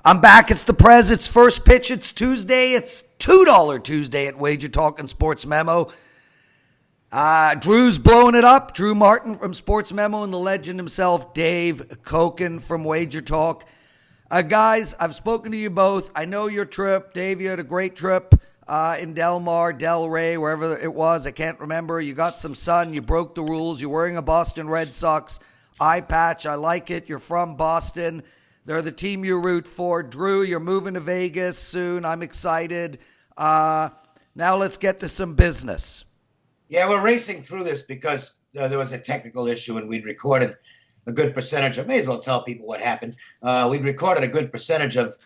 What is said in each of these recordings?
I'm back. It's the Prez. It's first pitch. It's Tuesday. It's $2 Tuesday at Wager Talk and Sports Memo. Drew's blowing it up. Drew Martin from Sports Memo and the legend himself, Dave Cokin from Wager Talk. Guys, I've spoken to you both. I know your trip. Dave, you had a great trip in Del Rey, wherever it was. I can't remember. You got some sun. You broke the rules. You're wearing a Boston Red Sox eye patch. I like it. You're from Boston. They're the team you root for. Drew, you're moving to Vegas soon. I'm excited. Now let's get to some business. Yeah, we're racing through this because there was a technical issue and we'd recorded a good percentage. I may as well tell people what happened. We'd recorded a good percentage of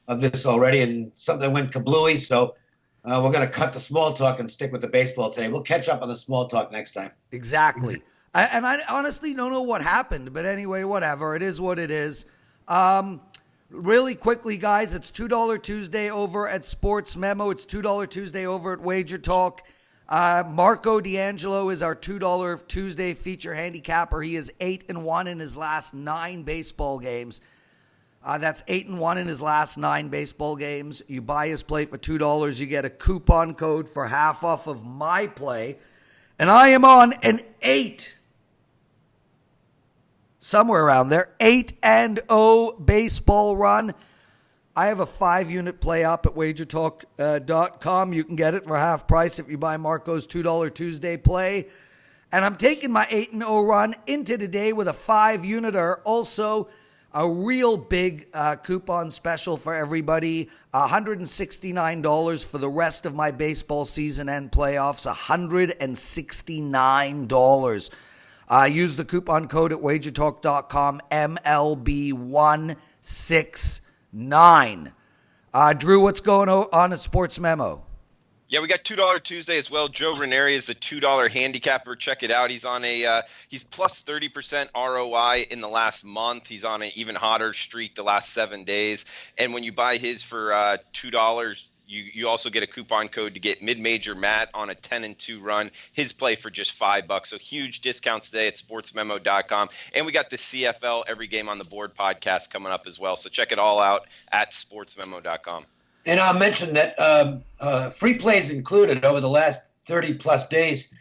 this already and something went kablooey. So we're going to cut the small talk and stick with the baseball today. We'll catch up on the small talk next time. Exactly. I honestly don't know what happened. But anyway, whatever. It is what it is. Really quickly, guys, it's $2 Tuesday over at Sports Memo. It's $2 Tuesday over at Wager Talk. Marco D'Angelo is our $2 Tuesday feature handicapper. He is 8-1 in his last 9 baseball games. That's 8-1 in his last 9 baseball games. You buy his play for $2. You get a coupon code for half off of my play. And I am on an 8. Somewhere around there, 8-0 baseball run. I have a 5-unit play up at wagertalk.com. You can get it for half price if you buy Marco's $2 Tuesday play. And I'm taking my 8-0 run into today with a 5-uniter. Also, a real big coupon special for everybody. $169 for the rest of my baseball season and playoffs. $169. Use the coupon code at wagertalk.com, MLB169. Drew, what's going on at Sports Memo? Yeah, we got $2 Tuesday as well. Joe Ranieri is the $2 handicapper. Check it out. He's on he's plus 30% ROI in the last month. He's on an even hotter streak the last 7 days. And when you buy his for $2, you also get a coupon code to get mid-major Matt on a 10-2 run. His play for just $5. So huge discounts today at sportsmemo.com. And we got the CFL Every Game on the Board podcast coming up as well. So check it all out at sportsmemo.com. And I'll mention that free plays included over the last 30-plus days,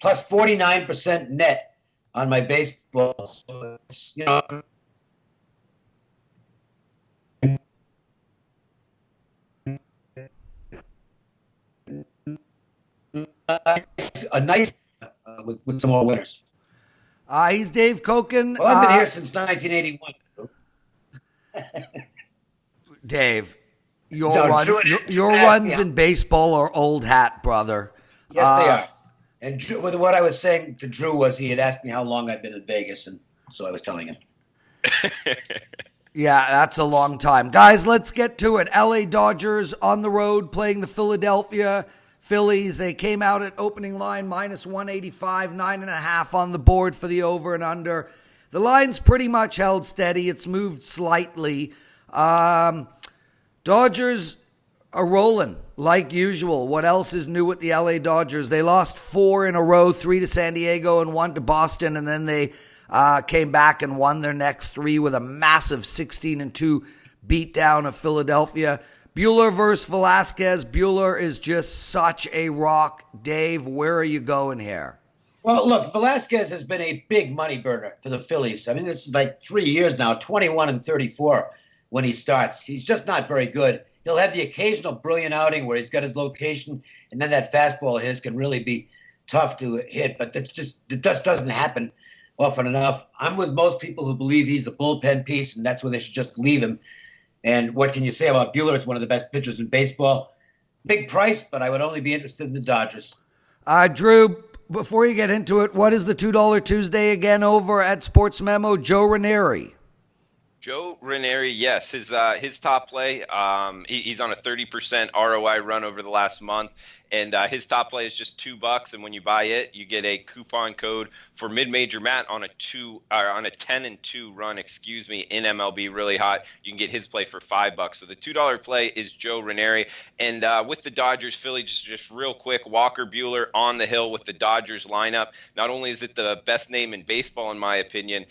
plus 49% net on my baseball. So it's, a nice with some more winners. He's Dave Cokin. Well, I've been here since 1981. Dave, your runs in baseball are old hat, brother. Yes, they are. And Drew, what I was saying to Drew was he had asked me how long I'd been in Vegas, and so I was telling him. Yeah, that's a long time. Guys, let's get to it. LA Dodgers on the road playing the Philadelphia Phillies. They came out at opening line minus 185, 9.5 on the board for the over and under. The line's pretty much held steady. It's moved slightly. Dodgers are rolling like usual. What else is new with the LA Dodgers? They lost 4 in a row, 3 to San Diego and 1 to Boston, and then they came back and won their next 3 with a massive 16-2 beatdown of Philadelphia. Buehler versus Velasquez. Buehler is just such a rock. Dave, where are you going here? Well, look, Velasquez has been a big money burner for the Phillies. I mean, this is like 3 years now, 21-34 when he starts. He's just not very good. He'll have the occasional brilliant outing where he's got his location, and then that fastball of his can really be tough to hit, but it just doesn't happen often enough. I'm with most people who believe he's a bullpen piece, and that's where they should just leave him. And what can you say about Buehler? He's one of the best pitchers in baseball. Big price, but I would only be interested in the Dodgers. Drew, before you get into it, what is the $2 Tuesday again over at Sports Memo? Joe Ranieri. Joe Ranieri, yes, his top play. He's on a 30% ROI run over the last month, and his top play is just $2. And when you buy it, you get a coupon code for mid-major Matt on a 10-2 run. In MLB, really hot. You can get his play for $5. So the $2 play is Joe Ranieri, and with the Dodgers, Philly, just real quick, Walker Buehler on the hill with the Dodgers lineup. Not only is it the best name in baseball, in my opinion.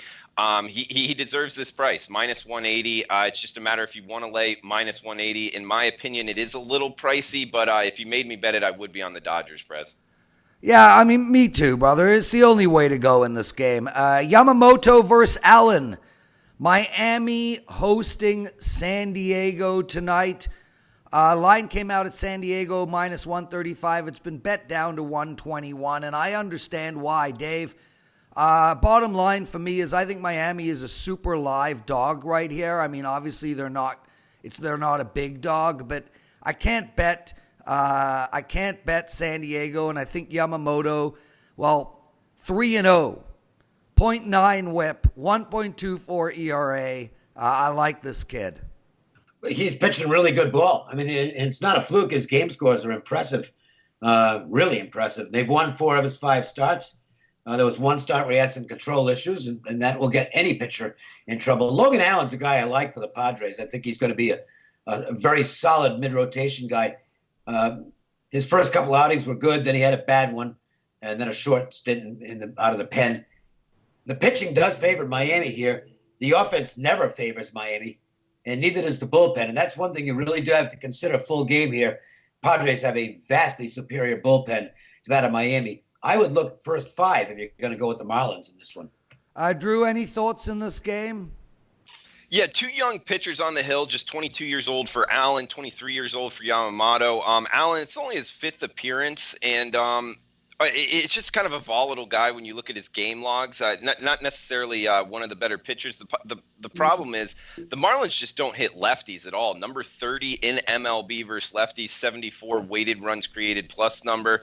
He deserves this price, minus 180. It's just a matter if you want to lay minus 180. In my opinion, it is a little pricey, but if you made me bet it, I would be on the Dodgers, Prez. Yeah, I mean, me too, brother. It's the only way to go in this game. Yamamoto versus Allen. Miami hosting San Diego tonight. Line came out at San Diego minus 135. It's been bet down to 121, and I understand why, Dave. Bottom line for me is I think Miami is a super live dog right here. I mean, obviously they're not a big dog, but I can't bet San Diego, and I think Yamamoto, 3-0, 0.9 whip, 1.24 ERA. I like this kid. He's pitching really good ball. I mean, it's not a fluke. His game scores are impressive, really impressive. They've won 4 of his 5 starts. There was one start where he had some control issues, and that will get any pitcher in trouble. Logan Allen's a guy I like for the Padres. I think he's going to be a very solid mid-rotation guy. His first couple outings were good. Then he had a bad one, and then a short stint out of the pen. The pitching does favor Miami here. The offense never favors Miami, and neither does the bullpen. And that's one thing you really do have to consider full game here. Padres have a vastly superior bullpen to that of Miami. I would look first 5 if you're going to go with the Marlins in this one. Drew, any thoughts in this game? Yeah, 2 young pitchers on the hill, just 22 years old for Allen, 23 years old for Yamamoto. Allen, it's only his 5th appearance, and it's just kind of a volatile guy when you look at his game logs. Not necessarily one of the better pitchers. The problem is the Marlins just don't hit lefties at all. Number 30 in MLB versus lefties, 74 weighted runs created plus number.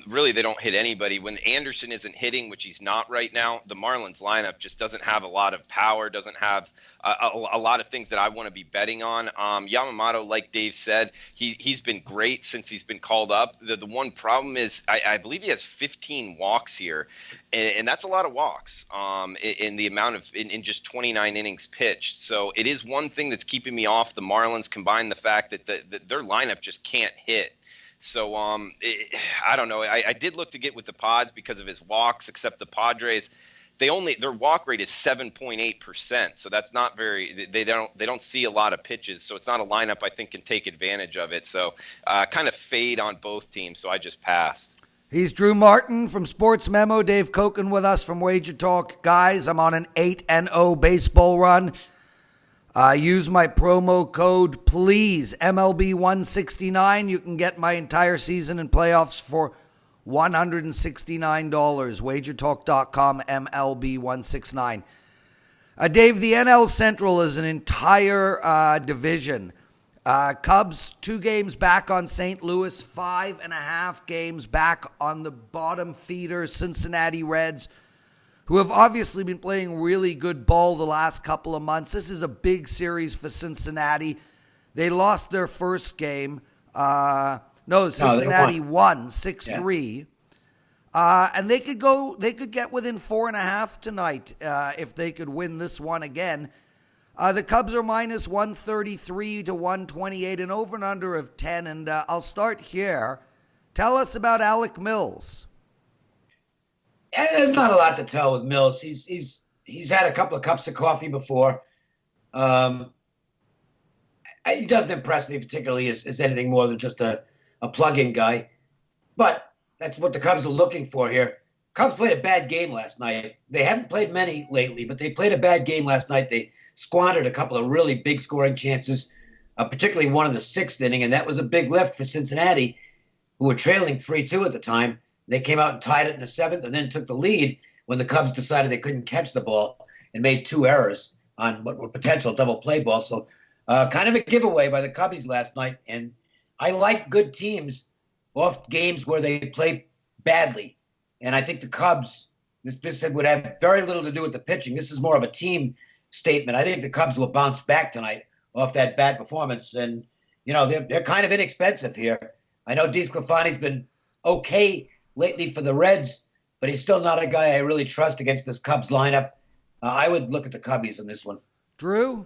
Really, they don't hit anybody. When Anderson isn't hitting, which he's not right now, the Marlins lineup just doesn't have a lot of power, doesn't have a lot of things that I want to be betting on. Yamamoto, like Dave said, he's been great since he's been called up. The one problem is I believe he has 15 walks here, and that's a lot of walks in the amount of in just 29 innings pitched. So it is one thing that's keeping me off the Marlins, combined the fact that their lineup just can't hit. So I don't know. I did look to get with the Pods because of his walks, except the Padres, their walk rate is 7.8%. So that's not very. They don't see a lot of pitches. So it's not a lineup I think can take advantage of it. So kind of fade on both teams. So I just passed. He's Drew Martin from Sports Memo. Dave Cokin with us from Wager Talk. Guys, I'm on an 8-0 baseball run. Use my promo code, please, MLB 169. You can get my entire season and playoffs for $169. WagerTalk.com, MLB 169. Dave, the NL Central is an entire division. Cubs 2 games back on St. Louis, 5.5 games back on the bottom feeder Cincinnati Reds, who have obviously been playing really good ball the last couple of months. This is a big series for Cincinnati. They lost their first game. Cincinnati won 6-3. Yeah. And they could get within 4.5 tonight if they could win this one again. The Cubs are minus 133 to 128, an over and under of 10. And I'll start here. Tell us about Alec Mills. There's not a lot to tell with Mills. He's had a couple of cups of coffee before. He doesn't impress me particularly as anything more than just a plug-in guy. But that's what the Cubs are looking for here. Cubs played a bad game last night. They haven't played many lately, but they played a bad game last night. They squandered a couple of really big scoring chances, particularly one in the 6th inning, and that was a big lift for Cincinnati, who were trailing 3-2 at the time. They came out and tied it in the 7th and then took the lead when the Cubs decided they couldn't catch the ball and made 2 errors on what were potential double play balls. So kind of a giveaway by the Cubbies last night. And I like good teams off games where they play badly. And I think the Cubs, this would have very little to do with the pitching. This is more of a team statement. I think the Cubs will bounce back tonight off that bad performance. And, they're kind of inexpensive here. I know DeSclafani's been okay lately for the Reds, but he's still not a guy I really trust against this Cubs lineup. I would look at the Cubbies in this one. Drew?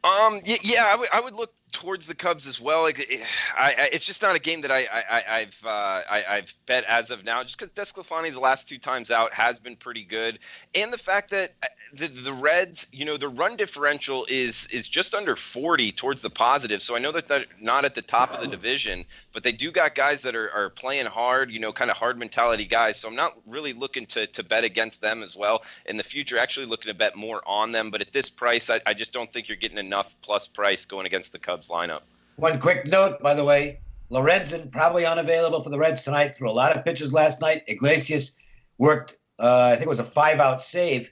I would look towards the Cubs as well. Like, it's just not a game that I've bet as of now, just because DeSclafani the last 2 times out has been pretty good, and the fact that the Reds, the run differential is just under 40 towards the positive. So I know that they're not at the top of the division, but they do got guys that are playing hard, kind of hard mentality guys. So I'm not really looking to bet against them as well in the future. Actually looking to bet more on them, but at this price, I just don't think you're getting enough plus price going against the Cubs lineup. One quick note, by the way, Lorenzen probably unavailable for the Reds tonight. Threw a lot of pitches last night. Iglesias worked, I think it was a 5-out save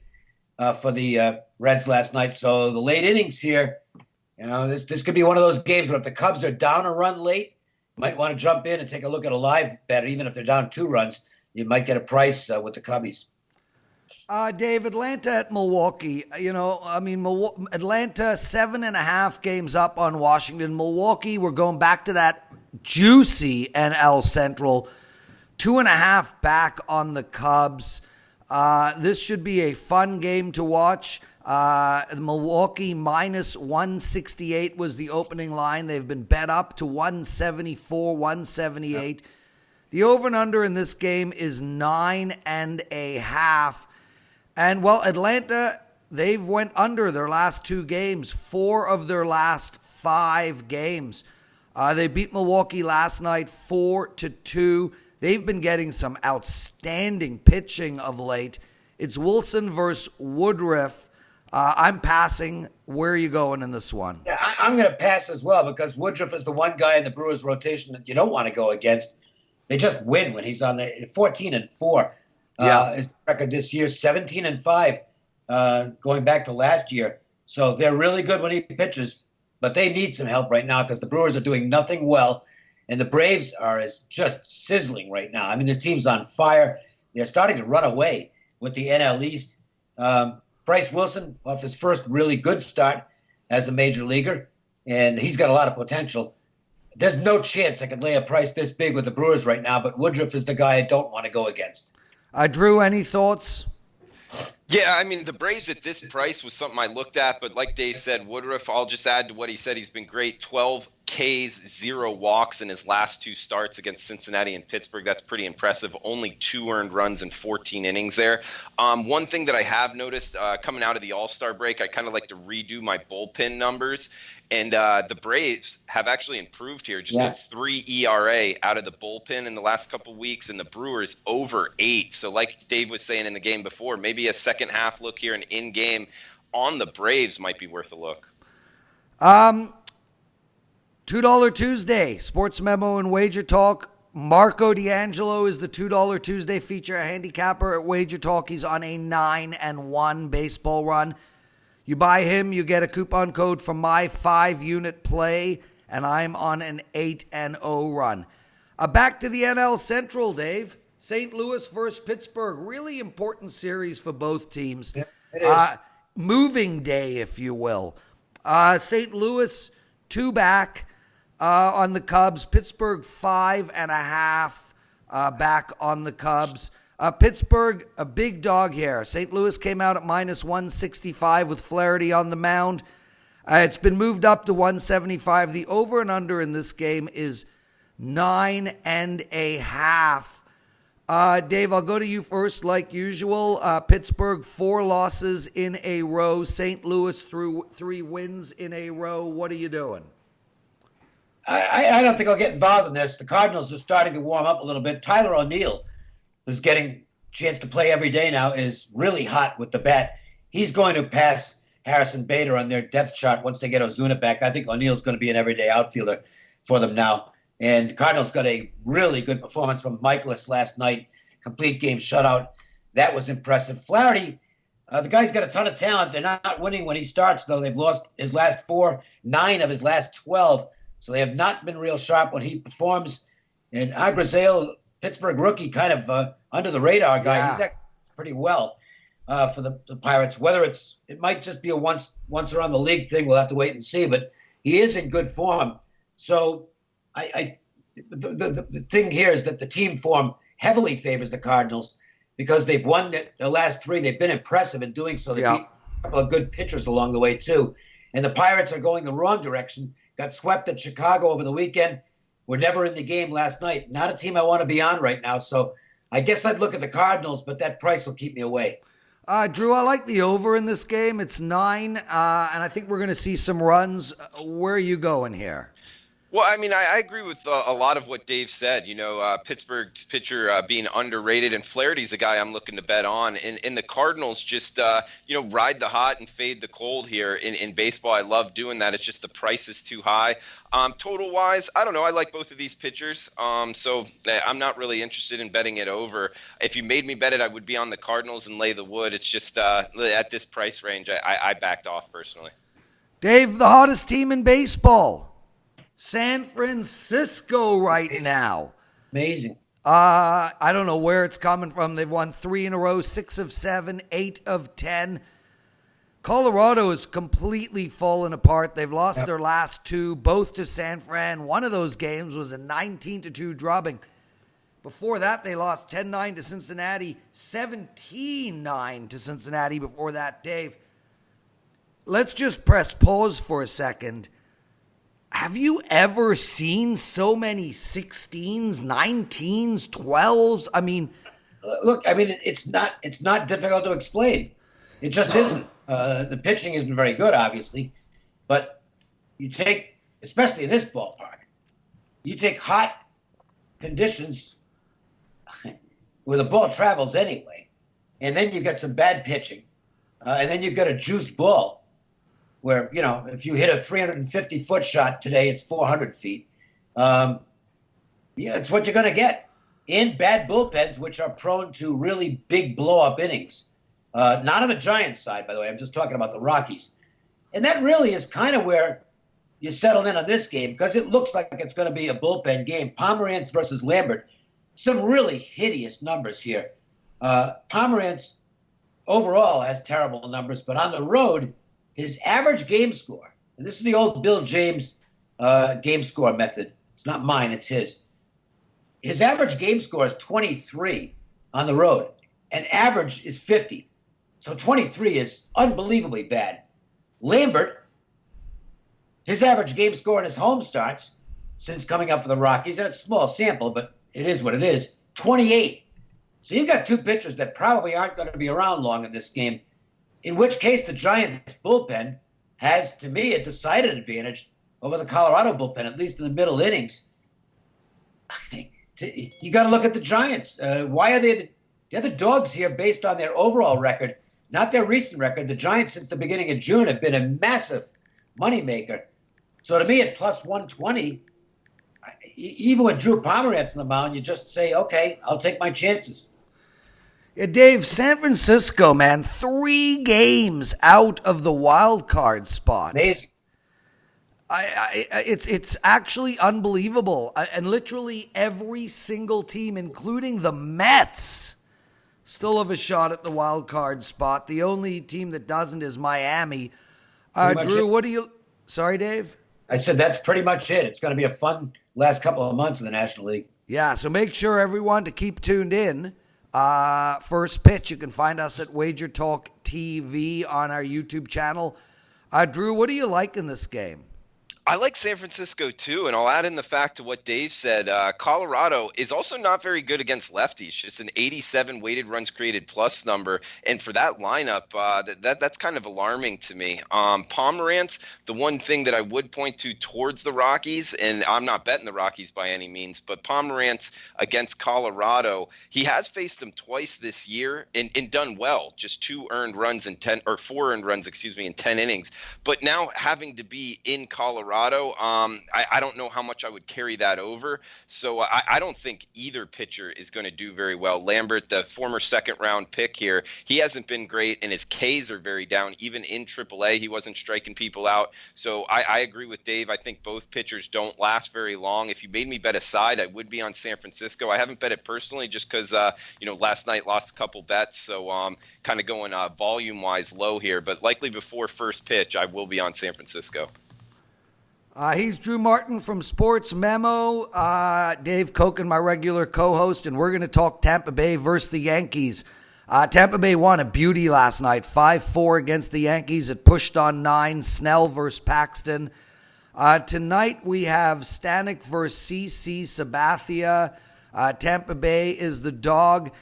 for the Reds last night. So the late innings here, this could be one of those games where if the Cubs are down a run late, you might want to jump in and take a look at a live bet. Even if they're down 2 runs, you might get a price with the Cubbies. Dave, Atlanta at Milwaukee. Atlanta 7.5 games up on Washington. Milwaukee, we're going back to that juicy NL Central. 2.5 back on the Cubs. This should be a fun game to watch. Milwaukee minus 168 was the opening line. They've been bet up to 174, 178. The over and under in this game is 9.5. And, Atlanta, they've went under their last 2 games, 4 of their last 5 games. They beat Milwaukee last night 4-2. They've been getting some outstanding pitching of late. It's Wilson versus Woodruff. I'm passing. Where are you going in this one? Yeah, I'm going to pass as well because Woodruff is the one guy in the Brewers rotation that you don't want to go against. They just win when he's on the 14-4. His record this year, 17-5, going back to last year. So they're really good when he pitches, but they need some help right now because the Brewers are doing nothing well, and the Braves are just sizzling right now. I mean, this team's on fire. They're starting to run away with the NL East. Bryce Wilson, off his first really good start as a major leaguer, and he's got a lot of potential. There's no chance I could lay a price this big with the Brewers right now, but Woodruff is the guy I don't want to go against. Drew, any thoughts? Yeah, I mean, the Braves at this price was something I looked at, but like Dave said, Woodruff, I'll just add to what he said. He's been great. 12 Ks, 0 walks in his last 2 starts against Cincinnati and Pittsburgh. That's pretty impressive. Only 2 earned runs in 14 innings there. One thing that I have noticed coming out of the All-Star break, I kind of like to redo my bullpen numbers. And the Braves have actually improved here. Just a 3 ERA out of the bullpen in the last couple weeks, and the Brewers over 8. So like Dave was saying in the game before, maybe a second half look here, an in-game on the Braves might be worth a look. $2 Tuesday, Sports Memo and Wager Talk. Marco D'Angelo is the $2 Tuesday feature handicapper at Wager Talk. He's on a 9-1 baseball run. You buy him, you get a coupon code for my 5-unit play, and I'm on an 8-0 run. Back to the NL Central, Dave. St. Louis versus Pittsburgh. Really important series for both teams. Yeah, it is. Moving day, if you will. St. Louis 2 back on the Cubs. Pittsburgh 5.5 back on the Cubs. Pittsburgh, a big dog here. St. Louis came out at minus 165 with Flaherty on the mound. It's been moved up to 175. The over and under in this game is 9.5. Dave, I'll go to you first like usual. Pittsburgh, 4 losses in a row. St. Louis through 3 wins in a row. What are you doing? I don't think I'll get involved in this. The Cardinals are starting to warm up a little bit. Tyler O'Neill, who's getting a chance to play every day now, is really hot with the bat. He's going to pass Harrison Bader on their depth chart once they get Ozuna back. I think O'Neill's going to be an everyday outfielder for them now. And the Cardinals got a really good performance from Michaelis last night. Complete game shutout. That was impressive. Flaherty, the guy's got a ton of talent. They're not winning when he starts, though. They've lost his last 4, 9 of his last 12. So they have not been real sharp when he performs. And Agrazale, Pittsburgh rookie, kind of under the radar guy. Yeah. He's actually pretty well for the Pirates. Whether it might just be a once around the league thing, we'll have to wait and see. But he is in good form. So the thing here is that the team form heavily favors the Cardinals because they've won the last 3. They've been impressive in doing so. They beat a couple of good pitchers along the way too. And the Pirates are going the wrong direction. Got swept at Chicago over the weekend. Were never in the game last night. Not a team I want to be on right now. So I guess I'd look at the Cardinals, but that price will keep me away. Drew, I like the over in this game. It's 9, and I think we're going to see some runs. Where are you going here? Well, I mean, I agree with a lot of what Dave said. Pittsburgh's pitcher being underrated, and Flaherty's a guy I'm looking to bet on. And the Cardinals just, ride the hot and fade the cold here in baseball. I love doing that. It's just the price is too high. Total-wise, I don't know. I like both of these pitchers, so I'm not really interested in betting it over. If you made me bet it, I would be on the Cardinals and lay the wood. It's just at this price range, I backed off personally. Dave, the hottest team in baseball. San Francisco now. Amazing. I don't know where it's coming from. They've won 3 in a row, 6 of 7, 8 of 10. Colorado is completely fallen apart. They've lost their last 2, both to San Fran. One of those games was a 19-2 drubbing. Before that, they lost 10-9 to Cincinnati, 17-9 to Cincinnati before that, Dave. Let's just press pause for a second. Have you ever seen so many 16s, 19s, 12s? I mean, look, it's not difficult to explain. It just isn't. The pitching isn't very good, obviously, but you take, especially in this ballpark, you take hot conditions where the ball travels anyway, and then you get some bad pitching, and then you've got a juiced ball. Where, if you hit a 350-foot shot today, it's 400 feet. It's what you're going to get. In bad bullpens, which are prone to really big blow-up innings. Not on the Giants side, by the way. I'm just talking about the Rockies. And that really is kind of where you settle in on this game, because it looks like it's going to be a bullpen game. Pomerantz versus Lambert. Some really hideous numbers here. Pomerantz overall has terrible numbers, but on the road, his average game score, and this is the old Bill James game score method. It's not mine, it's his. His average game score is 23 on the road, and average is 50. So 23 is unbelievably bad. Lambert, his average game score in his home starts since coming up for the Rockies, and it's a small sample, but it is what it is, 28. So you've got 2 pitchers that probably aren't going to be around long in this game. In which case, the Giants bullpen has, to me, a decided advantage over the Colorado bullpen, at least in the middle innings. You got to look at the Giants. Why are they the other dogs here based on their overall record, not their recent record? The Giants, since the beginning of June, have been a massive moneymaker. So to me, at plus 120, even with Drew Pomerantz on the mound, you just say, okay, I'll take my chances. Yeah, Dave, San Francisco, man, 3 games out of the wild card spot. Amazing. It's actually unbelievable. And literally every single team, including the Mets, still have a shot at the wild card spot. The only team that doesn't is Miami. Drew, what do you... Sorry, Dave? I said that's pretty much it. It's going to be a fun last couple of months in the National League. Yeah, so make sure everyone to keep tuned in. First pitch, you can find us at Wager Talk TV on our YouTube channel. Drew, what do you like in this game? I like San Francisco too, and I'll add in the fact to what Dave said. Colorado is also not very good against lefties. Just an 87 weighted runs created plus number, and for that lineup, that's kind of alarming to me. Pomerantz, the one thing that I would point to towards the Rockies, and I'm not betting the Rockies by any means, but Pomerantz against Colorado, he has faced them twice this year and done well. Just 4 earned runs, in 10 innings. But now having to be in Colorado. I don't know how much I would carry that over. So I don't think either pitcher is going to do very well. Lambert, the former second-round pick here, he hasn't been great, and his Ks are very down. Even in AAA, he wasn't striking people out. So I agree with Dave. I think both pitchers don't last very long. If you made me bet a side, I would be on San Francisco. I haven't bet it personally just because, last night lost a couple bets. So kind of going volume-wise low here. But likely before first pitch, I will be on San Francisco. He's Drew Martin from Sports Memo. Dave Cokin, my regular co-host, and we're going to talk Tampa Bay versus the Yankees. Tampa Bay won a beauty last night, 5-4 against the Yankees. It pushed on 9. Snell versus Paxton. Tonight we have Stanek versus CC Sabathia. Tampa Bay is the dog.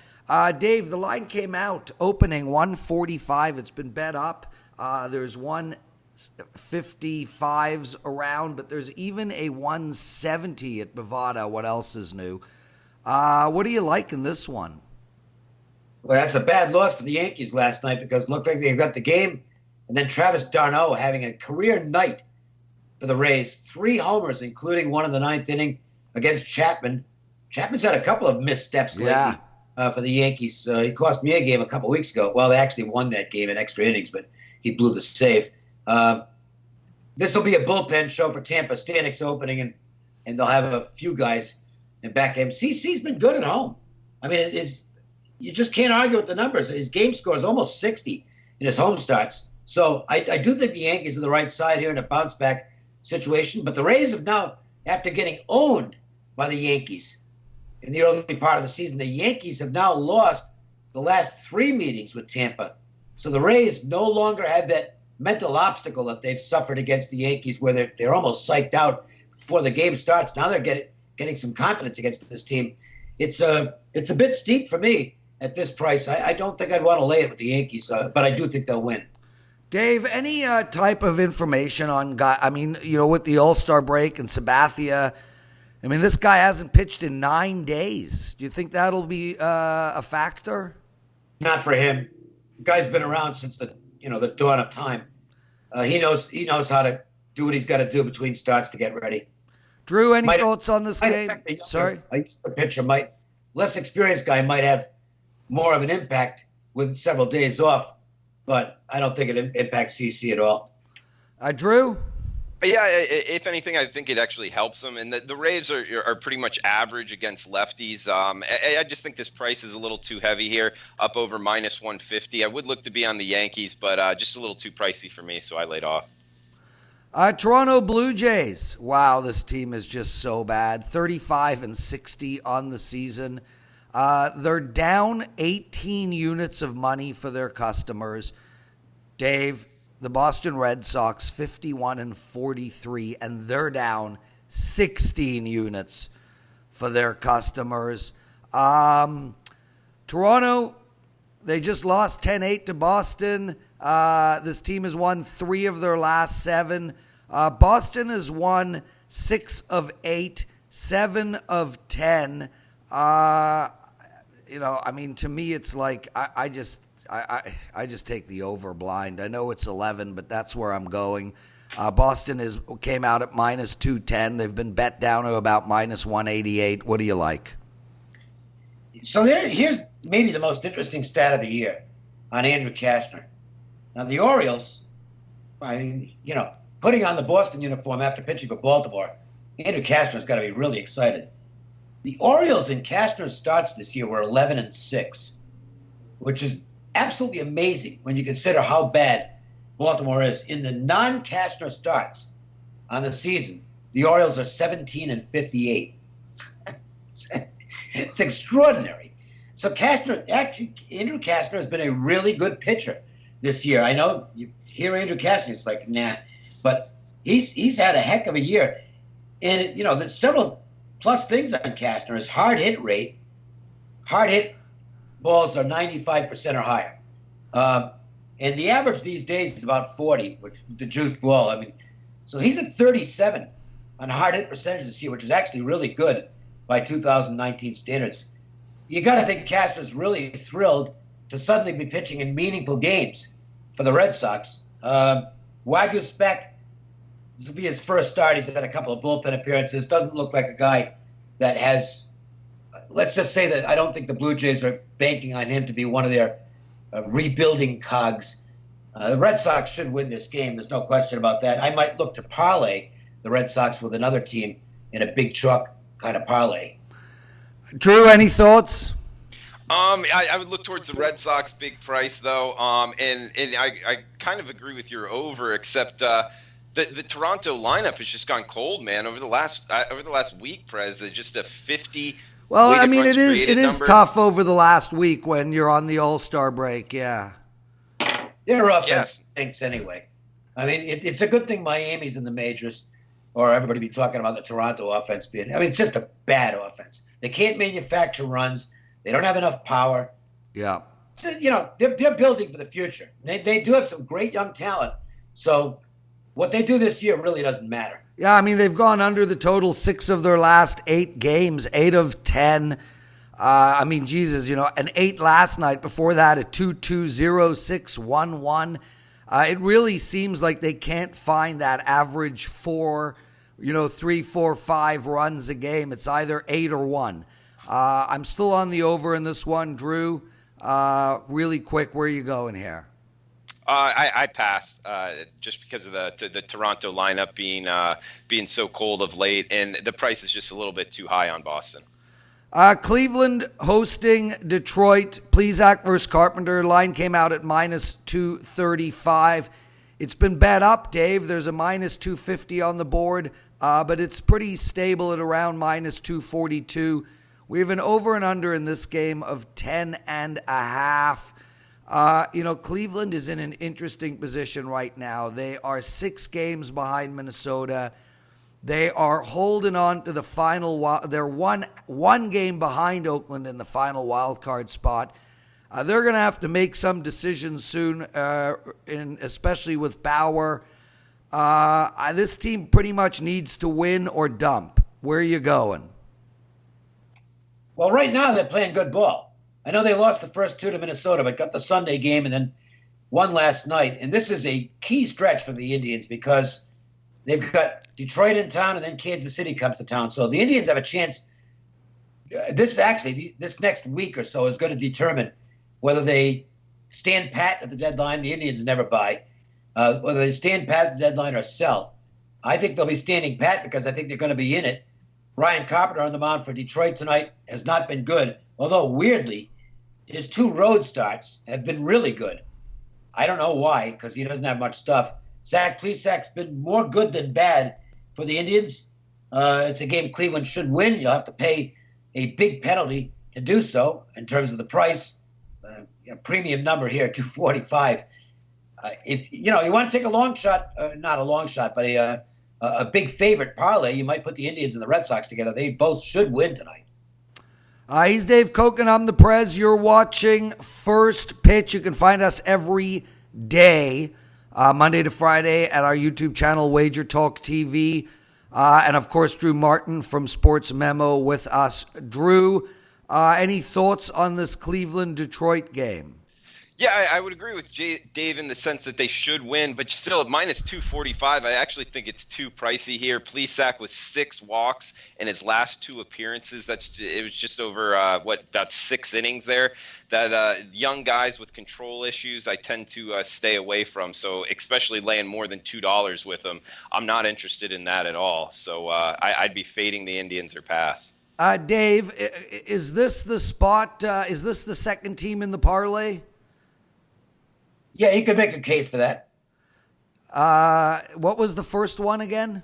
Dave, the line came out opening 145. It's been bet up. There's 155s around, but there's even a 170 at Bovada. What else is new? What do you like in this one? Well, that's a bad loss for the Yankees last night because it looked like they got the game. And then Travis d'Arnaud having a career night for the Rays. 3 homers, including one in the 9th inning against Chapman. Chapman's had a couple of missteps lately for the Yankees. He cost me a game a couple weeks ago. Well, they actually won that game in extra innings, but he blew the save. This will be a bullpen show for Tampa. Stanek's opening, and they'll have a few guys in back him. CC's been good at home. I mean, you just can't argue with the numbers. His game score is almost 60 in his home starts. So I do think the Yankees are the right side here in a bounce-back situation. But the Rays have now, after getting owned by the Yankees in the early part of the season, the Yankees have now lost the last 3 meetings with Tampa. So the Rays no longer have that mental obstacle that they've suffered against the Yankees where they're almost psyched out before the game starts. Now they're getting some confidence against this team. It's a bit steep for me at this price. I don't think I'd want to lay it with the Yankees, but I do think they'll win. Dave, any type of information on guy? I mean, with the All-Star break and Sabathia, I mean, this guy hasn't pitched in 9 days. Do you think that'll be a factor? Not for him. The guy's been around since the dawn of time. He knows how to do what he's got to do between starts to get ready. Drew, any thoughts on this game? Sorry, a pitcher less experienced guy might have more of an impact with several days off, but I don't think it impacts CC at all. Drew? Yeah, if anything, I think it actually helps them. And the Rays are pretty much average against lefties. I just think this price is a little too heavy here, up over minus 150. I would look to be on the Yankees, but just a little too pricey for me, so I laid off. Toronto Blue Jays. Wow, this team is just so bad. 35-60 on the season. They're down 18 units of money for their customers. Dave, the Boston Red Sox 51-43, and they're down 16 units for their customers. Toronto, they just lost 10-8 to Boston. This team has won 3 of their last 7. Boston has won 6 of 8, 7 of 10. I mean, to me, it's like I just take the over blind. I know it's 11, but that's where I'm going. Boston came out at minus 210. They've been bet down to about minus 188. What do you like? So here's maybe the most interesting stat of the year on Andrew Kastner. Now, the Orioles, putting on the Boston uniform after pitching for Baltimore, Andrew Kastner's got to be really excited. The Orioles in Kastner's starts this year were 11-6, which is absolutely amazing when you consider how bad Baltimore is. In the non-Kastner starts on the season, the Orioles are 17-58. It's extraordinary. So Andrew Kastner has been a really good pitcher this year. I know you hear Andrew Kastner, it's like, nah, but he's had a heck of a year. And, there's several plus things on Kastner. His hard hit rate, hard hit balls are 95% or higher. And the average these days is about 40, which the juiced ball. I mean, so he's at 37 on hard hit percentage this year, which is actually really good by 2019 standards. You got to think Castro's really thrilled to suddenly be pitching in meaningful games for the Red Sox. Wagyu Speck, this will be his first start. He's had a couple of bullpen appearances. Doesn't look like a guy that has, let's just say that I don't think the Blue Jays are banking on him to be one of their rebuilding cogs. The Red Sox should win this game. There's no question about that. I might look to parlay the Red Sox with another team in a big chalk kind of parlay. Drew, any thoughts? I would look towards the Red Sox big price though. And I kind of agree with your over, except the Toronto lineup has just gone cold, man. Over the last week, Prez, just a 50 Well, I weighted mean, runs it created is number. tough over the last week when you're on the All-Star break. Yeah. Their offense stinks anyway. I mean, it's a good thing Miami's in the majors, or everybody be talking about the Toronto offense being. I mean, it's just a bad offense. They can't manufacture runs. They don't have enough power. Yeah. So, they're building for the future. They do have some great young talent. So what they do this year really doesn't matter. Yeah, I mean, they've gone under the total 6 of their last 8 games, 8 of 10. I mean, Jesus, an 8 last night. Before that, a 2-2, 0-6, 1-1. It really seems like they can't find that average 4, 3, 4, 5 runs a game. It's either 8 or 1. I'm still on the over in this one, Drew. Really quick, where are you going here? I pass just because of the Toronto lineup being so cold of late, and the price is just a little bit too high on Boston. Cleveland hosting Detroit. Plesac versus Carpenter. Line came out at minus 235. It's been bet up, Dave. There's a minus 250 on the board, but it's pretty stable at around minus 242. We have an over and under in this game of 10.5. Cleveland is in an interesting position right now. They are 6 games behind Minnesota. They are holding on to the final. They're one game behind Oakland in the final wild card spot. They're going to have to make some decisions soon, especially with Bauer. This team pretty much needs to win or dump. Where are you going? Well, right now they're playing good ball. I know they lost the first 2 to Minnesota, but got the Sunday game and then won last night. And this is a key stretch for the Indians because they've got Detroit in town and then Kansas City comes to town. So the Indians have a chance. This next week or so is going to determine whether they stand pat at the deadline. The Indians never buy. Whether they stand pat at the deadline or sell. I think they'll be standing pat because I think they're going to be in it. Ryan Carpenter on the mound for Detroit tonight has not been good, although weirdly, his 2 road starts have been really good. I don't know why, because he doesn't have much stuff. Zach Plesac's been more good than bad for the Indians. It's a game Cleveland should win. You'll have to pay a big penalty to do so in terms of the price. Premium number here, $245. If you want to take a long shot, not a long shot, but a big favorite parlay, you might put the Indians and the Red Sox together. They both should win tonight. He's Dave Cokin. I'm the Prez. You're watching First Pitch. You can find us every day, Monday to Friday, at our YouTube channel, Wager Talk TV. And, of course, Drew Martin from Sports Memo with us. Drew, any thoughts on this Cleveland-Detroit game? Yeah, I would agree with Dave in the sense that they should win, but still at minus 245, I actually think it's too pricey here. Plesac with 6 walks in his last 2 appearances. It was just over about 6 innings there. That young guys with control issues, I tend to stay away from. So especially laying more than $2 with them, I'm not interested in that at all. So I'd be fading the Indians or pass. Dave, is this the spot? Is this the second team in the parlay? Yeah, he could make a case for that. What was the first one again?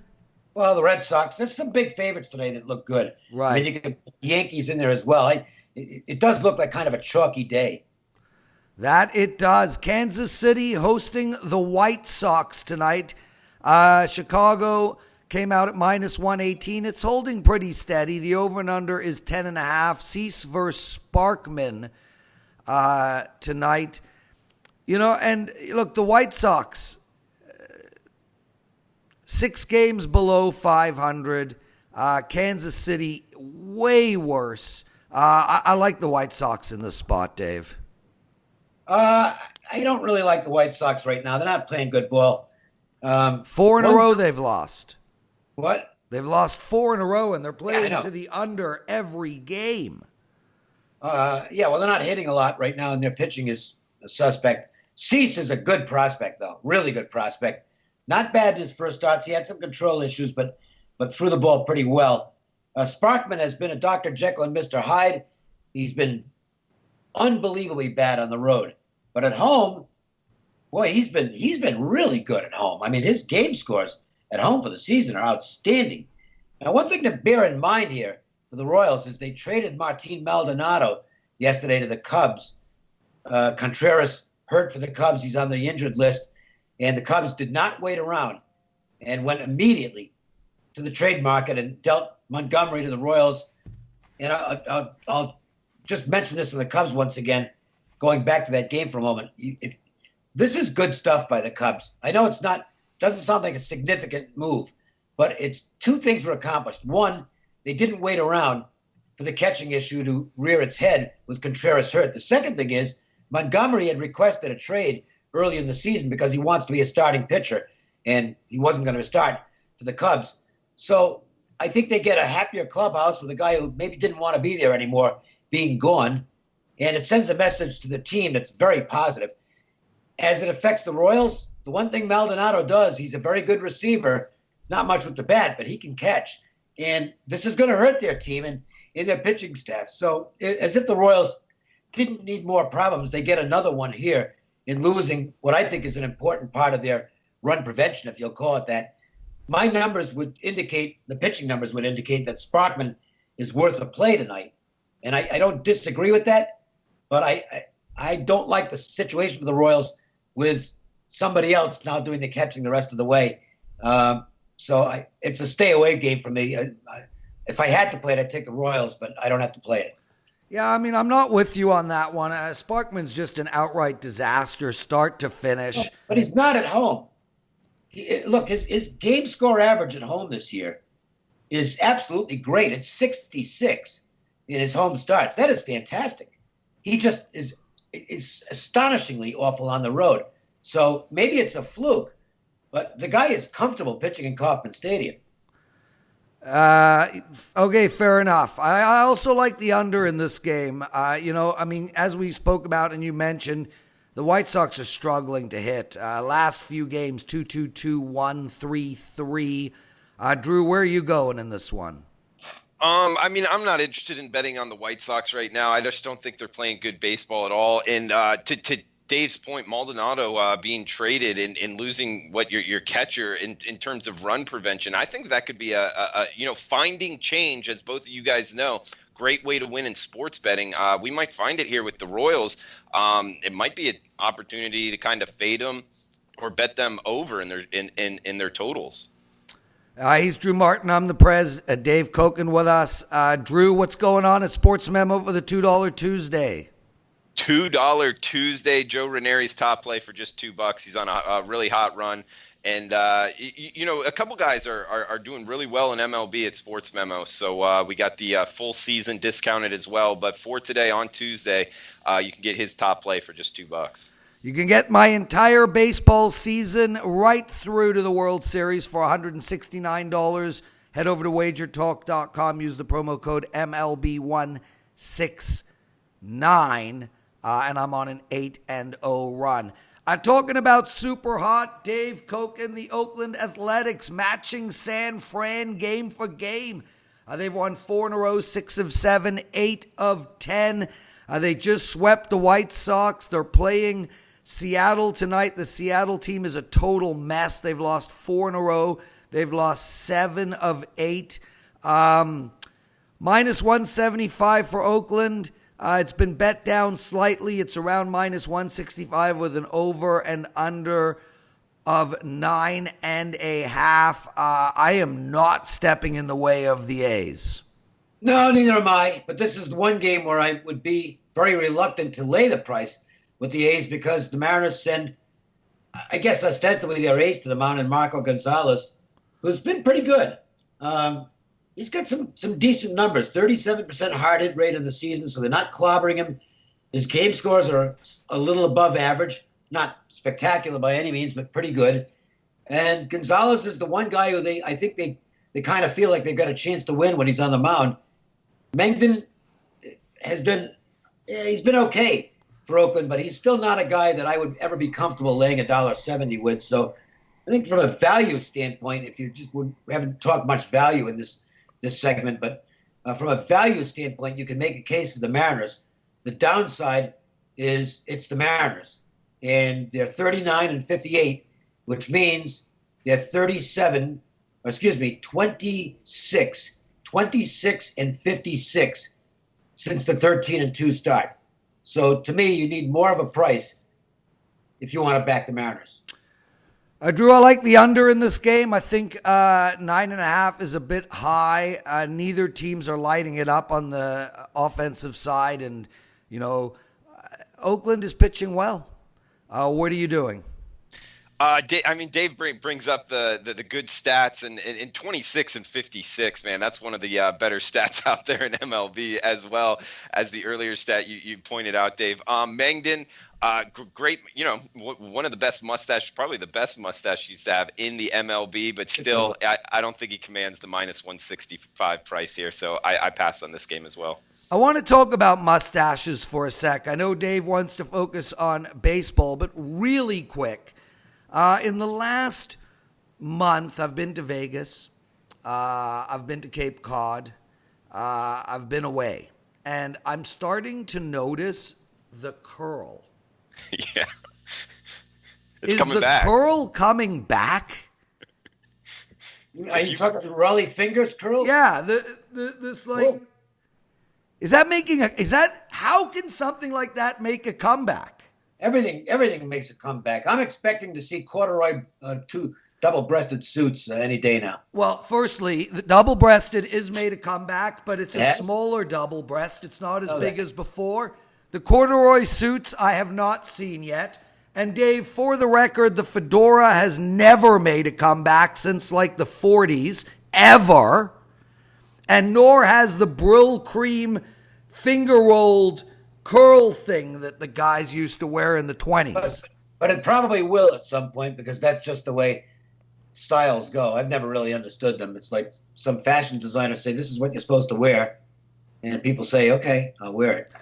Well, the Red Sox. There's some big favorites today that look good. Right. I mean, you could put the Yankees in there as well. It does look like kind of a chalky day. That it does. Kansas City hosting the White Sox tonight. Chicago came out at minus 118. It's holding pretty steady. The over and under is 10.5. Cease versus Sparkman tonight. And look, the White Sox, 6 games below 500. Kansas City, way worse. I like the White Sox in this spot, Dave. I don't really like the White Sox right now. They're not playing good ball. 4 in a row they've lost. What? They've lost 4 in a row, and they're playing to the under every game. Well, they're not hitting a lot right now, and their pitching is a suspect. Cease is a good prospect, though. Really good prospect. Not bad in his first starts. He had some control issues, but threw the ball pretty well. Sparkman has been a Dr. Jekyll and Mr. Hyde. He's been unbelievably bad on the road. But at home, boy, he's been really good at home. I mean, his game scores at home for the season are outstanding. Now, one thing to bear in mind here for the Royals is they traded Martin Maldonado yesterday to the Cubs. Contreras hurt for the Cubs. He's on the injured list. And the Cubs did not wait around and went immediately to the trade market and dealt Montgomery to the Royals. And I'll just mention this to the Cubs once again, going back to that game for a moment. This is good stuff by the Cubs. I know doesn't sound like a significant move, but it's two things were accomplished. One, they didn't wait around for the catching issue to rear its head with Contreras hurt. The second thing is Montgomery had requested a trade early in the season because he wants to be a starting pitcher, and he wasn't going to start for the Cubs. So I think they get a happier clubhouse with a guy who maybe didn't want to be there anymore being gone, and it sends a message to the team that's very positive. As it affects the Royals, the one thing Maldonado does, he's a very good receiver, not much with the bat, but he can catch. And this is going to hurt their team and in their pitching staff. So as if the Royals didn't need more problems, they get another one here in losing what I think is an important part of their run prevention, if you'll call it that. My numbers would indicate, the pitching numbers would indicate that Sparkman is worth a play tonight. And I don't disagree with that, but I don't like the situation for the Royals with somebody else now doing the catching the rest of the way. So it's a stay-away game for me. If I had to play it, I'd take the Royals, but I don't have to play it. Yeah, I mean, I'm not with you on that one. Sparkman's just an outright disaster, start to finish. No, but he's not at home. Look, his game score average at home this year is absolutely great. It's 66 in his home starts. That is fantastic. He just is astonishingly awful on the road. So maybe it's a fluke, but the guy is comfortable pitching in Kauffman Stadium. Okay, fair enough. I also like the under in this game. As we spoke about and you mentioned, the White Sox are struggling to hit. Last few games, 2-2, 2-1, 3-3. Drew, where are you going in this one? I'm not interested in betting on the White Sox right now. I just don't think they're playing good baseball at all. And to Dave's point, Maldonado being traded and losing what your catcher in terms of run prevention, I think that could be a finding change, as both of you guys know. Great way to win in sports betting. We might find it here with the Royals. It might be an opportunity to kind of fade them or bet them over in their totals. He's Drew Martin. I'm the Prez. Dave Cokin with us. Drew, what's going on at Sports Memo for the $2 Tuesday? $2 Tuesday. Joe Ranieri's top play for just $2. He's on a really hot run. And, a couple guys are doing really well in MLB at Sports Memo. So we got the full season discounted as well. But for today on Tuesday, you can get his top play for just $2. You can get my entire baseball season right through to the World Series for $169. Head over to wagertalk.com. Use the promo code MLB169. And I'm on an 8-0 run. Talking about super hot, Dave Cokin, the Oakland Athletics matching San Fran game for game. They've won 4 in a row, 6 of 7, 8 of 10. They just swept the White Sox. They're playing Seattle tonight. The Seattle team is a total mess. They've lost 4 in a row. They've lost 7 of 8. Minus 175 for Oakland. It's been bet down slightly. It's around minus 165 with an over and under of 9.5. I am not stepping in the way of the A's. No, neither am I. But this is the one game where I would be very reluctant to lay the price with the A's because the Mariners send, I guess, ostensibly their ace to the mound in Marco Gonzalez, who's been pretty good. He's got some decent numbers, 37% hard hit rate in the season, so they're not clobbering him. His game scores are a little above average, not spectacular by any means, but pretty good. And Gonzalez is the one guy who I think they kind of feel like they've got a chance to win when he's on the mound. Mengden he's been okay for Oakland, but he's still not a guy that I would ever be comfortable laying $1.70 with. So I think from a value standpoint, if you just we haven't talked much value in this segment, but from a value standpoint, you can make a case for the Mariners. The downside is it's the Mariners, and they're 39-58, which means they're 26, 26-56 since the 13-2 start. So to me, you need more of a price if you want to back the Mariners. Drew, I like the under in this game. I think 9.5 is a bit high. Neither teams are lighting it up on the offensive side. And, Oakland is pitching well. What are you doing? Dave brings up the good stats, and in 26-56, man, that's one of the better stats out there in MLB, as well as the earlier stat you pointed out, Dave. Mangden, great, one of the best mustaches, probably the best mustache he's to have in the MLB, but still, I don't think he commands the -165 price here, so I passed on this game as well. I want to talk about mustaches for a sec. I know Dave wants to focus on baseball, but really quick. In the last month, I've been to Vegas. I've been to Cape Cod. I've been away. And I'm starting to notice the curl. Yeah. It's coming back. Is the curl coming back? Are you talking Raleigh fingers curls? Yeah. This like... Whoa. How can something like that make a comeback? Everything makes a comeback. I'm expecting to see corduroy two double-breasted suits any day now. Well, firstly, the double-breasted is made a comeback, but it's a smaller double-breast. It's not as big as before. The corduroy suits I have not seen yet. And Dave, for the record, the fedora has never made a comeback since like the 40s, ever. And nor has the Brill Cream finger-rolled curl thing that the guys used to wear in the 20s. But it probably will at some point, because that's just the way styles go. I've never really understood them. It's like some fashion designers say, this is what you're supposed to wear. And people say, okay, I'll wear it.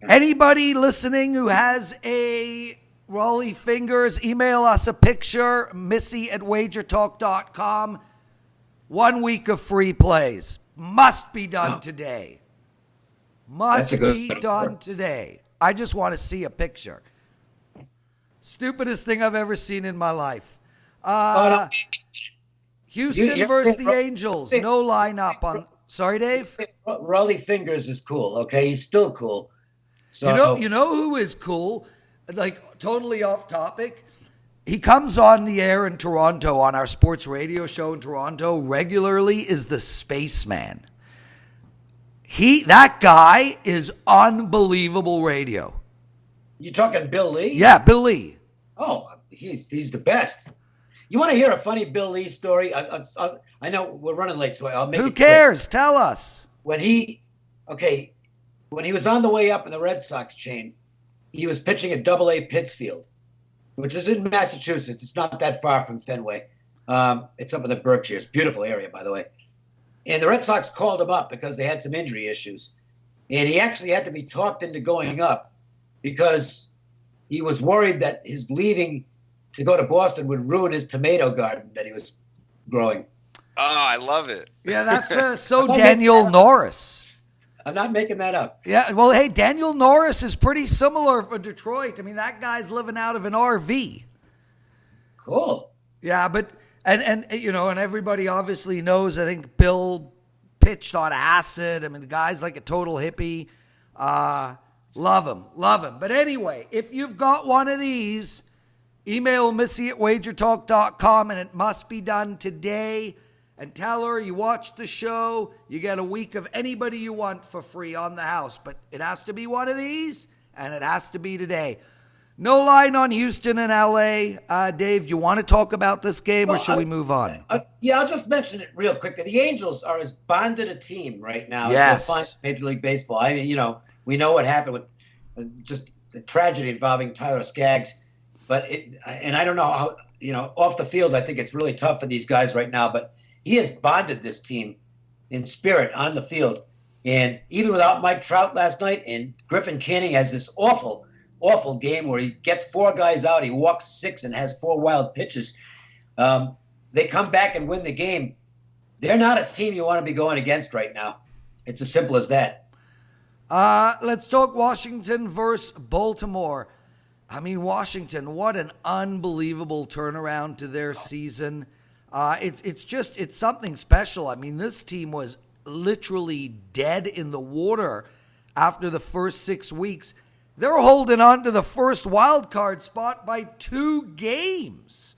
Anybody listening who has a Raleigh fingers, email us a picture, missy@wagertalk.com. 1 week of free plays. Must be done today. Must be done today. I just want to see a picture. Stupidest thing I've ever seen in my life. Houston versus the Angels. No lineup on. Sorry, Dave? Raleigh fingers is cool, okay? He's still cool. So you know who is cool? Like, totally off topic. He comes on the air in Toronto on our sports radio show in Toronto regularly, is the Spaceman. That guy is unbelievable radio. You talking Bill Lee? Yeah, Bill Lee. Oh, he's the best. You want to hear a funny Bill Lee story? I know we're running late, so I'll make it quick. Who cares? Tell us. When he was on the way up in the Red Sox chain, he was pitching at Double-A Pittsfield, which is in Massachusetts. It's not that far from Fenway. It's up in the Berkshires. Beautiful area, by the way. And the Red Sox called him up because they had some injury issues. And he actually had to be talked into going up because he was worried that his leaving to go to Boston would ruin his tomato garden that he was growing. Oh, I love it. Yeah, that's so Daniel Norris. I'm not making that up. Yeah, well, hey, Daniel Norris is pretty similar for Detroit. I mean, that guy's living out of an RV. Cool. Yeah, but and everybody obviously knows. I think Bill pitched on acid. I mean, the guy's like a total hippie. Love him. But anyway, if you've got one of these, email missy@wagertalk.com, and it must be done today. And tell her you watched the show. You get a week of anybody you want for free on the house. But it has to be one of these, and it has to be today. No line on Houston and L.A. Dave, you want to talk about this game, or should we move on? Yeah, I'll just mention it real quick. The Angels are as bonded a team right now as you'll find in Major League Baseball. I mean, we know what happened with just the tragedy involving Tyler Skaggs. But I don't know how, off the field, I think it's really tough for these guys right now. But he has bonded this team in spirit on the field. And even without Mike Trout last night, and Griffin Canning has this awful game where he gets 4 guys out, he walks 6 and has 4 wild pitches. They come back and win the game. They're not a team you want to be going against right now. It's as simple as that. Let's talk Washington versus Baltimore. I mean, Washington, what an unbelievable turnaround to their season. It's something special. I mean, this team was literally dead in the water after the first 6 weeks. They're holding on to the first wild card spot by 2 games.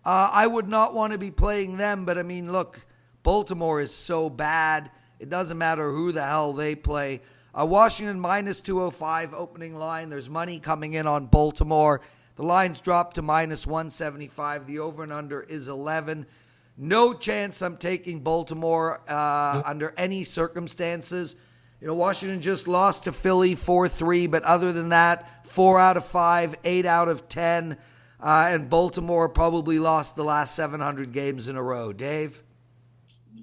I would not want to be playing them, but I mean, look, Baltimore is so bad. It doesn't matter who the hell they play. Washington minus 205 opening line. There's money coming in on Baltimore. The line's dropped to minus 175. The over and under is 11. No chance I'm taking Baltimore under any circumstances. You know, Washington just lost to Philly 4-3, but other than that, 4 out of 5, 8 out of 10, and Baltimore probably lost the last 700 games in a row. Dave?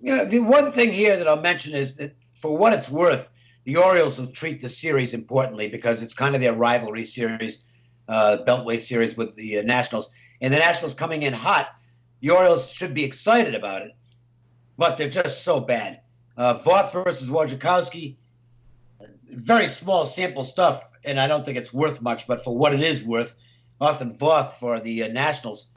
Yeah, the one thing here that I'll mention is that for what it's worth, the Orioles will treat the series importantly because it's kind of their rivalry series, Beltway series with the Nationals. And the Nationals coming in hot, the Orioles should be excited about it, but they're just so bad. Voth versus Wojciechowski, very small sample stuff, and I don't think it's worth much, but for what it is worth, Austin Voth for the Nationals,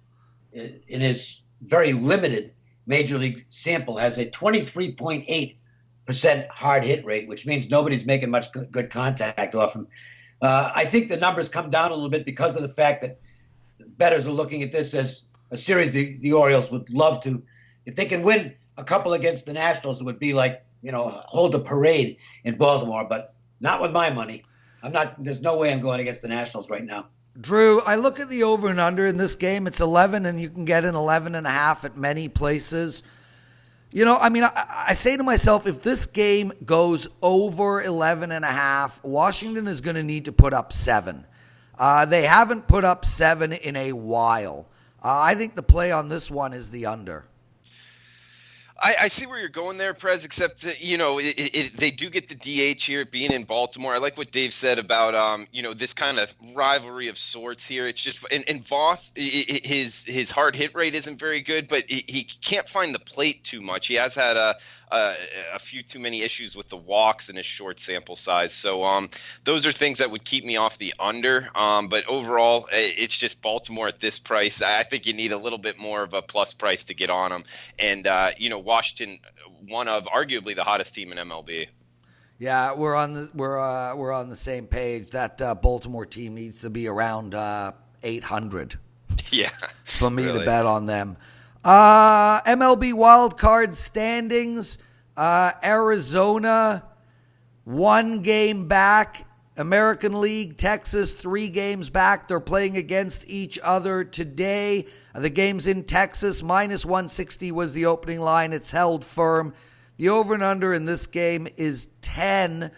in his very limited Major League sample, has a 23.8% hard hit rate, which means nobody's making much good contact off him. I think the numbers come down a little bit because of the fact that bettors are looking at this as a series the Orioles would love to. If they can win a couple against the Nationals, it would be like, hold a parade in Baltimore, but not with my money. There's no way I'm going against the Nationals right now. Drew, I look at the over and under in this game. It's 11, and you can get an 11.5 at many places. I say to myself, if this game goes over 11.5, Washington is going to need to put up 7. They haven't put up 7 in a while. I think the play on this one is the under. I see where you're going there, Prez, except that, they do get the DH here being in Baltimore. I like what Dave said about, this kind of rivalry of sorts here. It's just, and Voth, his hard hit rate isn't very good, but he can't find the plate too much. He has had a few too many issues with the walks and his short sample size. So those are things that would keep me off the under. But overall, it's just Baltimore at this price. I think you need a little bit more of a plus price to get on them. And, Washington, one of arguably the hottest team in MLB. Yeah, we're on the same page. That Baltimore team needs to be around 800. Yeah, for me to bet on them. MLB wild card standings. Arizona 1 game back. American League, Texas 3 games back. They're playing against each other today. The game's in Texas. Minus 160 was the opening line. It's held firm. The over and under in this game is 10.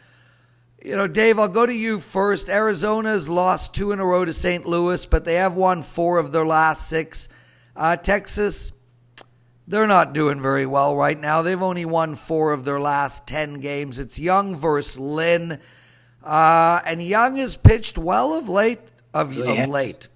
Dave, I'll go to you first. Arizona's lost 2 in a row to St. Louis, but they have won 4 of their last 6. Texas, they're not doing very well right now. They've only won 4 of their last 10 games. It's Young versus Lynn. And Young has pitched well of late,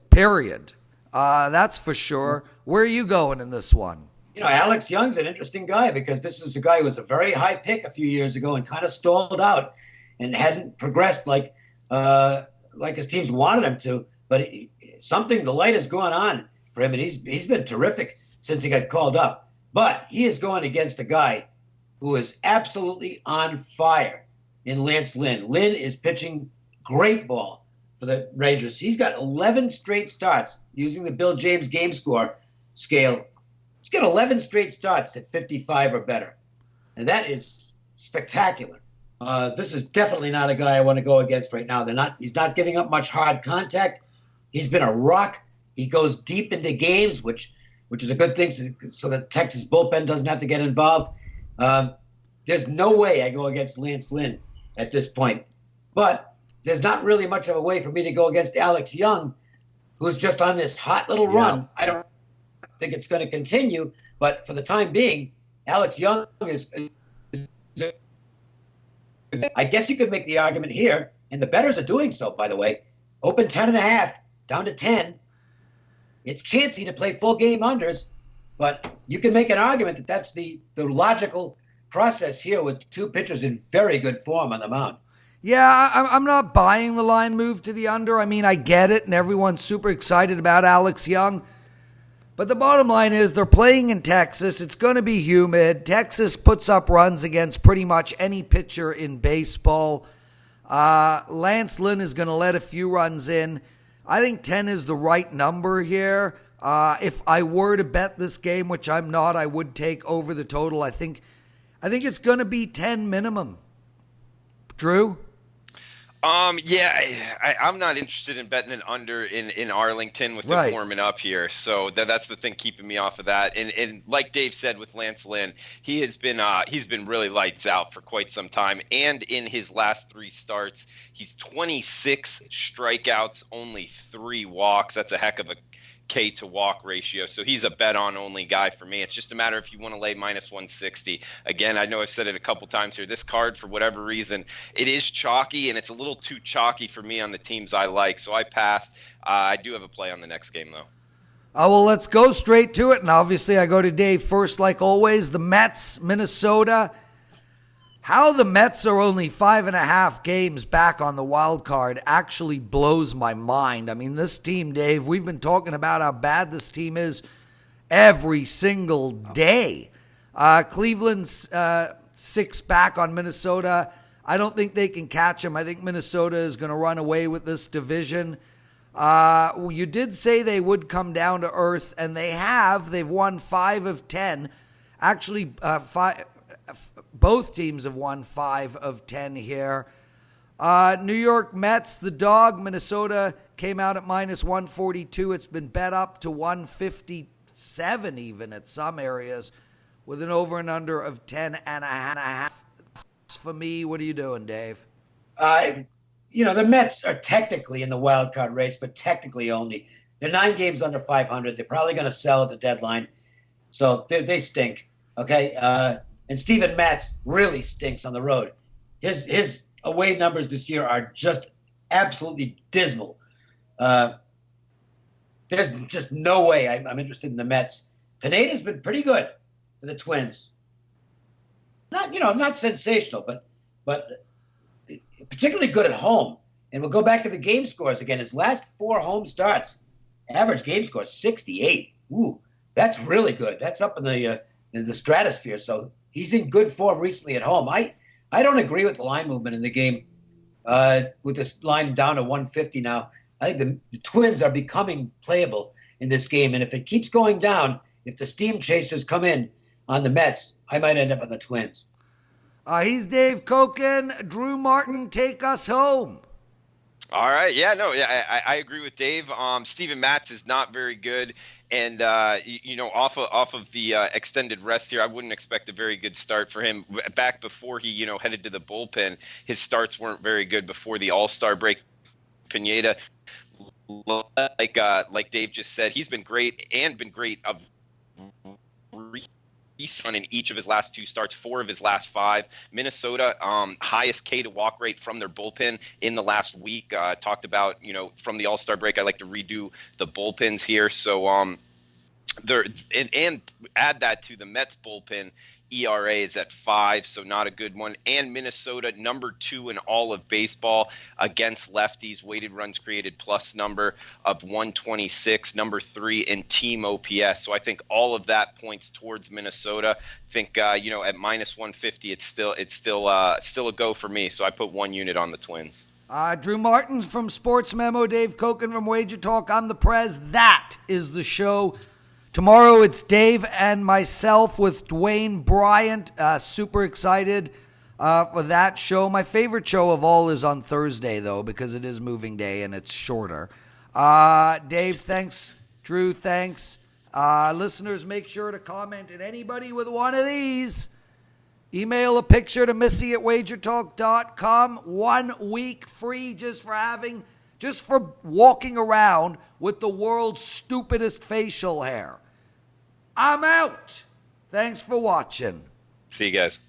period. That's for sure. Where are you going in this one? Alex Young's an interesting guy because this is a guy who was a very high pick a few years ago and kind of stalled out and hadn't progressed like his teams wanted him to. But the light has gone on for him, and he's been terrific since he got called up. But he is going against a guy who is absolutely on fire in Lance Lynn. Lynn is pitching great ball for the Rangers. He's got 11 straight starts using the Bill James game score scale. He's got 11 straight starts at 55 or better. And that is spectacular. This is definitely not a guy I want to go against right now. He's not giving up much hard contact. He's been a rock. He goes deep into games, which is a good thing so the Texas bullpen doesn't have to get involved. There's no way I go against Lance Lynn at this point. But there's not really much of a way for me to go against Alex Young, who's just on this hot little run. I don't think it's going to continue, but for the time being, Alex Young is I guess you could make the argument here, and the bettors are doing so, by the way. Open 10.5, down to 10. It's chancy to play full game unders, but you can make an argument that that's the logical process here with 2 pitchers in very good form on the mound. Yeah, I'm not buying the line move to the under. I mean, I get it, and everyone's super excited about Alex Young. But the bottom line is they're playing in Texas. It's going to be humid. Texas puts up runs against pretty much any pitcher in baseball. Lance Lynn is going to let a few runs in. I think 10 is the right number here. If I were to bet this game, which I'm not, I would take over the total. I think it's going to be 10 minimum. Drew? I'm not interested in betting an under in Arlington with it warming up here. So that's the thing keeping me off of that. And like Dave said with Lance Lynn, he's been really lights out for quite some time. And in his last 3 starts, he's 26 strikeouts, only 3 walks. That's a heck of a K to walk ratio. So he's a bet on only guy for me. It's just a matter if you want to lay minus 160. Again, I know I've said it a couple times here. This card, for whatever reason, it is chalky, and it's a little too chalky for me on the teams I like. So I passed. I do have a play on the next game, though. Well, let's go straight to it. And obviously I go to Dave first, like always. The Mets, Minnesota. How the Mets are only 5.5 games back on the wild card actually blows my mind. I mean, this team, Dave, we've been talking about how bad this team is every single day. Cleveland's 6 back on Minnesota. I don't think they can catch them. I think Minnesota is going to run away with this division. You did say they would come down to earth, and they have. They've won 5 of 10. Actually, both teams have won 5 of 10 here. New York Mets, the dog. Minnesota came out at minus 142. It's been bet up to 157 even at some areas with an over and under of 10.5. For me, what are you doing, Dave? The Mets are technically in the wild card race, but technically only. They're 9 games under 500. They're probably going to sell at the deadline. So they stink. Okay. And Steven Matz really stinks on the road. His away numbers this year are just absolutely dismal. There's just no way I'm interested in the Mets. Pineda's been pretty good for the Twins. Not sensational, but particularly good at home. And we'll go back to the game scores again. His last 4 home starts, average game score 68. Ooh, that's really good. That's up in the stratosphere. So he's in good form recently at home. I don't agree with the line movement in the game with this line down to 150 now. I think the Twins are becoming playable in this game. And if it keeps going down, if the steam chasers come in on the Mets, I might end up on the Twins. He's Dave Cokin. Drew Martin, take us home. All right. I agree with Dave. Steven Matz is not very good. And, off of the extended rest here, I wouldn't expect a very good start for him. Back before he, headed to the bullpen, his starts weren't very good before the All-Star break. Pineda, like Dave just said, he's been great of in each of his last 2 starts, 4 of his last 5. Minnesota, highest K to walk rate from their bullpen in the last week. Talked about, from the All-Star break, I like to redo the bullpens here. So and add that to the Mets bullpen. ERA is at 5, so not a good one. And Minnesota, number 2 in all of baseball against lefties, weighted runs created plus number of 126, number 3 in team OPS. So I think all of that points towards Minnesota. I think at minus 150, it's still a go for me. So I put 1 unit on the Twins. Drew Martin from Sports Memo, Dave Cokin from Wager Talk. I'm the Prez. That is the show. Tomorrow it's Dave and myself with Dwayne Bryant. Super excited for that show. My favorite show of all is on Thursday, though, because it is moving day and it's shorter. Dave, thanks. Drew, thanks. Listeners, make sure to comment. And anybody with one of these, email a picture to Missy at wagertalk.com. 1 week free just for walking around with the world's stupidest facial hair. I'm out. Thanks for watching. See you guys.